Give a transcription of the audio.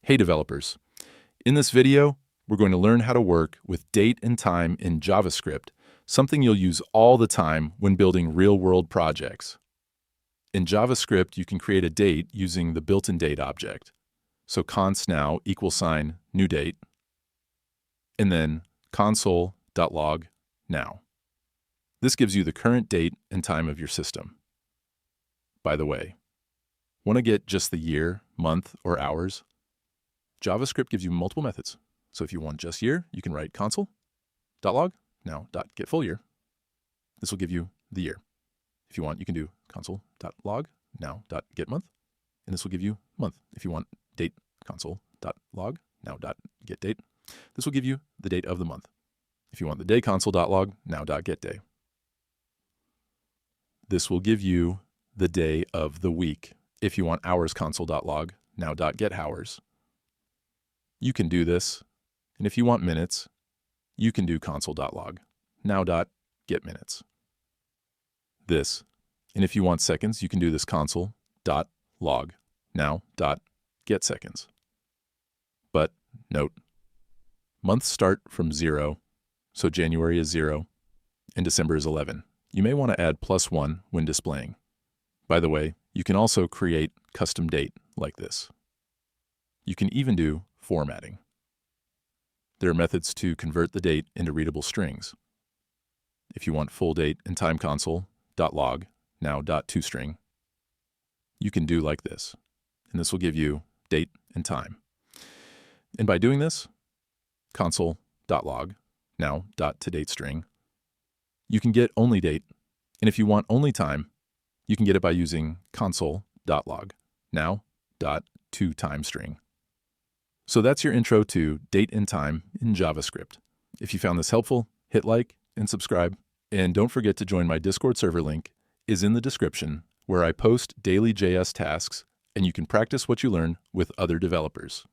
Hey developers! In this video, we're going to learn how to work with date and time in JavaScript, something you'll use all the time when building real-world projects. In JavaScript, you can create a date using the built-in date object. So const now =, new date, and then console.log now. This gives you the current date and time of your system. By the way, want to get just the year, month, or hours? JavaScript gives you multiple methods. So if you want just year, you can write console.log now.getFullYear. This will give you the year. If you want, you can do console.log now.getMonth, and this will give you month. If you want date, console.log now.getDate. This will give you the date of the month. If you want the day, console.log now.getDay. This will give you the day of the week. If you want hours, console.log now.getHours. You can do this, and if you want minutes, you can do console.log now.getMinutes. This, and if you want seconds, you can do this console.log now.getSeconds. But note, months start from 0, so January is 0, and December is 11. You may want to add +1 when displaying. By the way, you can also create custom date like this. You can even do formatting. There are methods to convert the date into readable strings. If you want full date and time console.log now.toString, you can do like this, and this will give you date and time. And by doing this, console.log now.toDateString, you can get only date, and if you want only time, you can get it by using console.log now.toTimeString. So that's your intro to date and time in JavaScript. If you found this helpful, hit like and subscribe. And don't forget to join my Discord server. Link is in the description, where I post daily JS tasks and you can practice what you learn with other developers.